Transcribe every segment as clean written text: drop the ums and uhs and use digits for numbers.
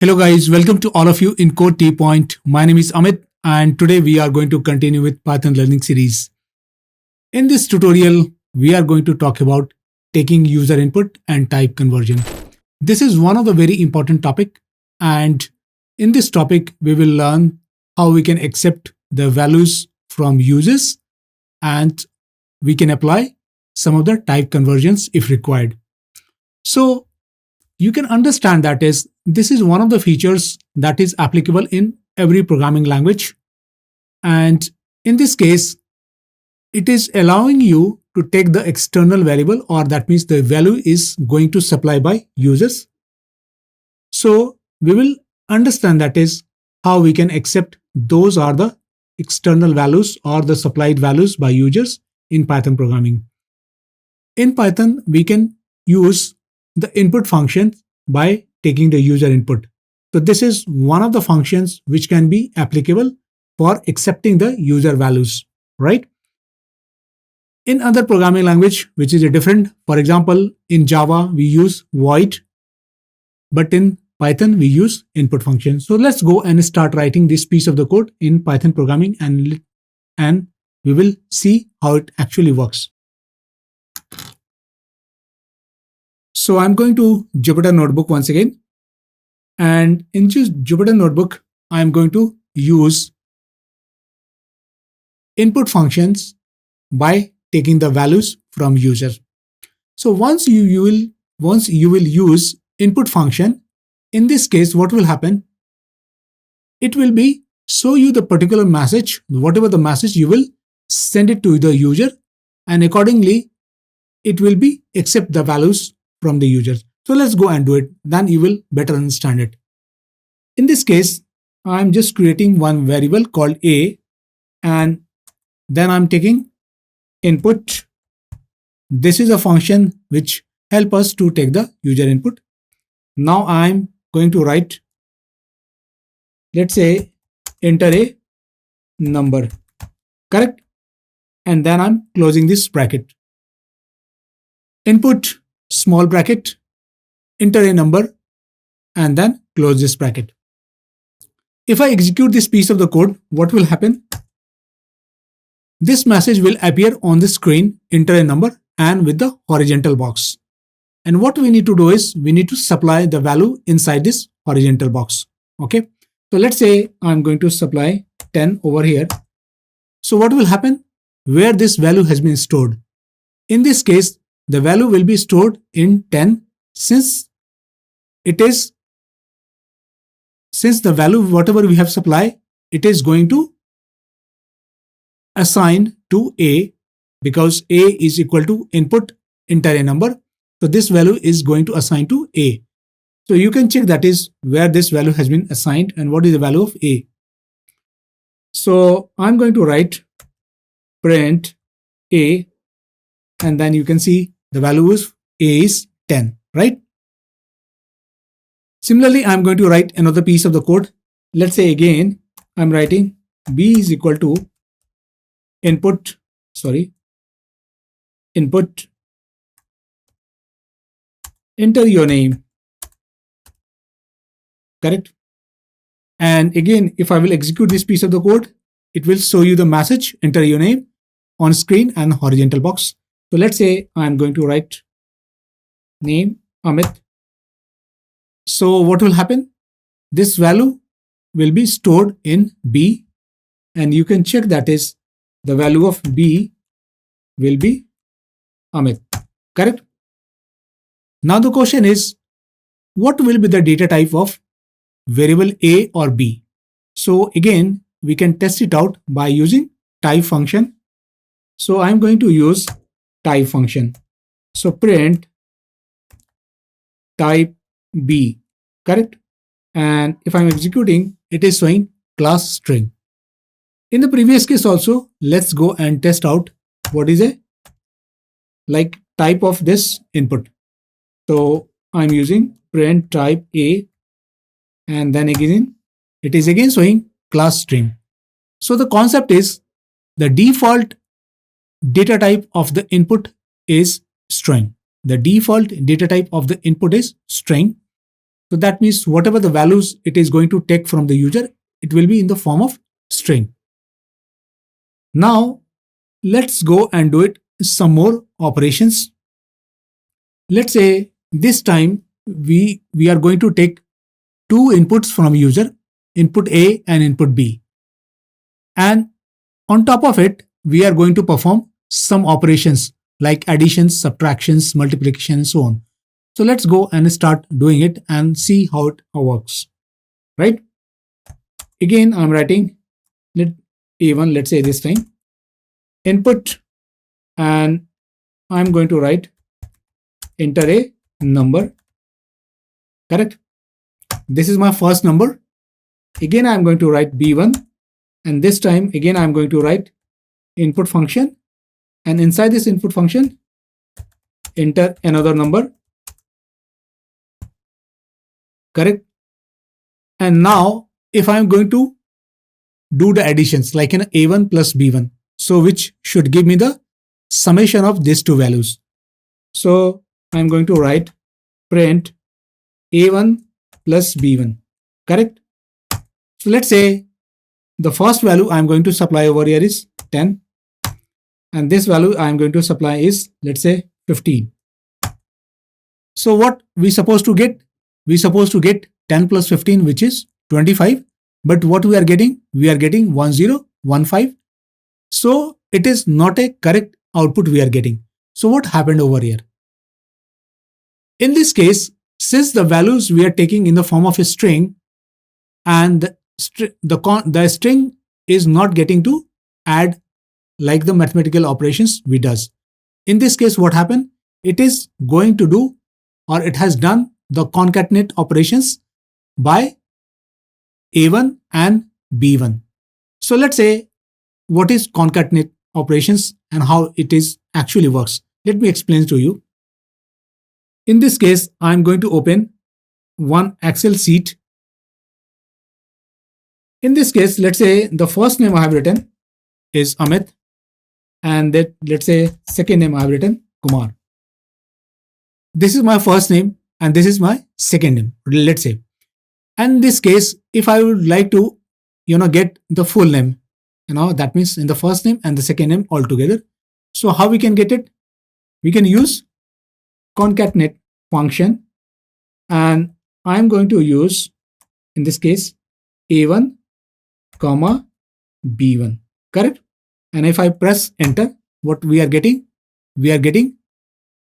Hello guys, welcome to all of you in Code Tpoint. My name is Amit and today we are going to continue with Python learning series. In this tutorial, we are going to talk about taking user input and type conversion. This is one of the very important topic, and in this topic we will learn how we can accept the values from users and we can apply some of the type conversions if required. So you can understand that this is one of the features that is applicable in every programming language. And in this case, it is allowing you to take the external variable, or that means the value is going to supply by users. So we will understand that is how we can accept those are the external values or the supplied values by users in Python programming. In Python, we can use the input function by taking the user input. So this is one of the functions which can be applicable for accepting the user values, right? In other programming language, which is a different, for example, in Java, we use void, but in Python, we use input function. So let's go and start writing this piece of the code in Python programming and we will see how it actually works. So I'm going to Jupyter Notebook once again. And in Jupyter Notebook, I'm going to use input functions by taking the values from user. So once you will use input function, in this case, what will happen? It will be show you the particular message, whatever the message you will send it to the user, and accordingly, it will be accept the values from the users. So let's go and do it. Then you will better understand it. In this case, I'm just creating one variable called a, and then I'm taking input. This is a function which help us to take the user input. Now I'm going to write, let's say, enter a number, correct? And then I'm closing this bracket. Input, small bracket, enter a number, and then close this bracket. If I execute this piece of the code, what will happen? This message will appear on the screen, enter a number, and with the horizontal box. And what we need to do is we need to supply the value inside this horizontal box. Okay. So let's say I'm going to supply 10 over here. So what will happen? Where this value has been stored. In this case, the value will be stored in 10 since the value whatever we have supplied, it is going to assign to a, because a is equal to input enter a number. So this value is going to assign to a. So you can check that is where this value has been assigned and what is the value of a. So I'm going to write print a, and then you can see the value is a is 10, right? Similarly, I'm going to write another piece of the code. Let's say again, I'm writing b is equal to input, enter your name, correct? And again, if I will execute this piece of the code, it will show you the message, enter your name on screen and horizontal box. So let's say I'm going to write name Amit. So what will happen? This value will be stored in B, and you can check that is the value of B will be Amit, correct? Now the question is, what will be the data type of variable A or B? So again, we can test it out by using type function. So I'm going to use type function. So print type B, correct? And if I'm executing, it is showing class string. In the previous case also, let's go and test out what is a type of this input. So I'm using print type A, and then again, it is again showing class string. So the concept is the default data type of the input is string. The default data type of the input is string. So that means whatever the values it is going to take from the user, it will be in the form of string. Now, let's go and do it some more operations. Let's say this time we are going to take two inputs from user, input A and input B. And on top of it, we are going to perform some operations like additions, subtractions, multiplication, and so on. So let's go and start doing it and see how it works, right? Again, I'm writing let A1, let's say this time, input, and I'm going to write enter a number, correct? This is my first number. Again, I'm going to write B1, and this time again I'm going to write input function, and inside this input function enter another number, correct? And now if I'm going to do the additions like in A1 plus B1, so which should give me the summation of these two values. So I'm going to write print A1 plus B1, correct? So let's say the first value I'm going to supply over here is 10, and this value I'm going to supply is, let's say, 15. So what we supposed to get? We supposed to get 10 plus 15, which is 25. But what we are getting? We are getting 1015. So it is not a correct output we are getting. So what happened over here? In this case, since the values we are taking in the form of a string, and the string is not getting to add like the mathematical operations we does. In this case, what happened? It is going to do, or it has done the concatenate operations by A1 and B1. So let's say what is concatenate operations and how it is actually works. Let me explain to you. In this case, I'm going to open one Excel sheet. In this case, let's say the first name I have written is Amit, and that, let's say, second name I have written Kumar. This is my first name and this is my second name, let's say. And in this case, if I would like to, get the full name, that means in the first name and the second name all together. So how we can get it? We can use concatenate function, and I'm going to use, in this case, A1 comma B1, correct? And if I press enter, what we are getting? We are getting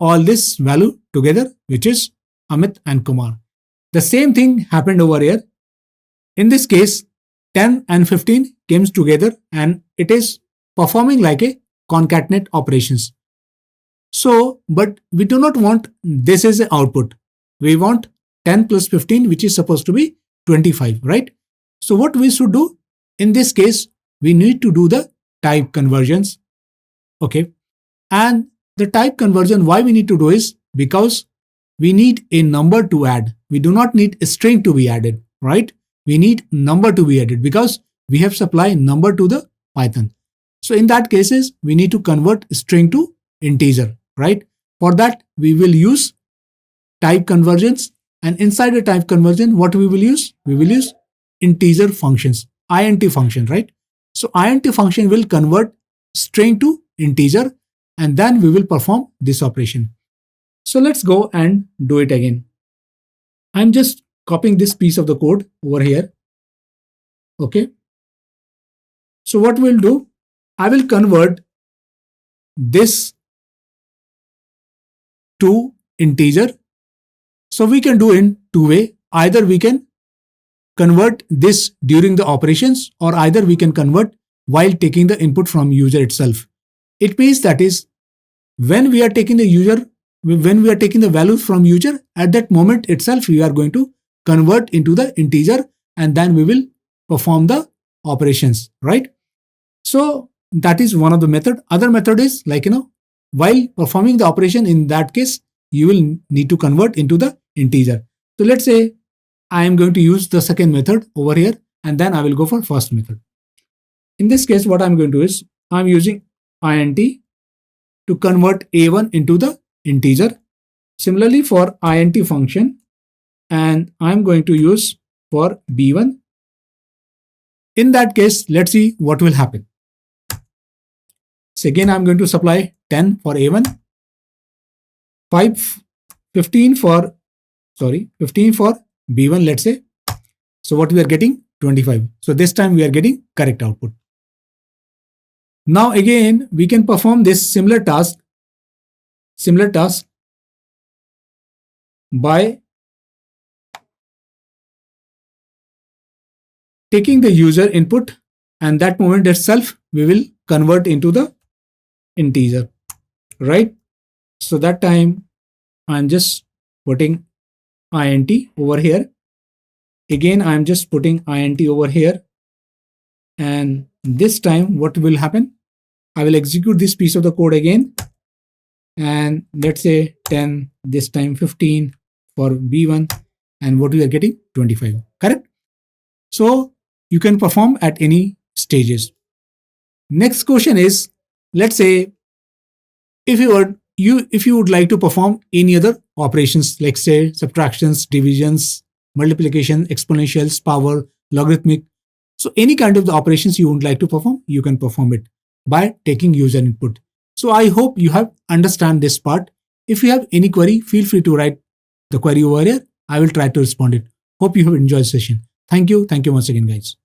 all this value together, which is Amit and Kumar. The same thing happened over here. In this case, 10 and 15 came together and it is performing like a concatenate operations. So, but we do not want this as an output. We want 10 plus 15, which is supposed to be 25, right? So what we should do? In this case, we need to do the type conversions. Okay. And the type conversion, why we need to do is because we need a number to add. We do not need a string to be added, right? We need number to be added because we have supplied number to the Python. So in that cases, we need to convert string to integer, right? For that, we will use type conversions, and inside the type conversion, what we will use? We will use integer functions, int function, right? So int function will convert string to integer, and then we will perform this operation. So let's go and do it again. I'm just copying this piece of the code over here. Okay. So what we'll do, I will convert this to integer. So we can do in two ways. Either we can convert this during the operations, or either we can convert while taking the input from user itself. It means that is when we are taking the values from user, at that moment itself we are going to convert into the integer, and then we will perform the operations, right? So that is one of the method. Other method is like, while performing the operation, in that case, you will need to convert into the integer. So let's say I am going to use the second method over here, and then I will go for first method. In this case, what I'm going to do is I'm using int to convert a1 into the integer. Similarly, for int function, and I'm going to use for B1. In that case, let's see what will happen. So again, I'm going to supply 10 for A1, 15 for B1, let's say. So what we are getting? 25. So this time we are getting correct output. Now again, we can perform this similar task by taking the user input, and that moment itself we will convert into the integer, right? So that time I'm just putting int over here. Again, I'm just putting int over here, and this time what will happen? I will execute this piece of the code again, and let's say 10, this time 15 for B1, and what we are getting? 25, correct? So you can perform at any stages. Next question is, let's say if you would like to perform any other operations, like say subtractions, divisions, multiplication, exponentials, power, logarithmic. So any kind of the operations you would like to perform, you can perform it by taking user input. So I hope you have understand this part. If you have any query, feel free to write the query over here. I will try to respond it. Hope you have enjoyed the session. Thank you. Thank you once again, guys.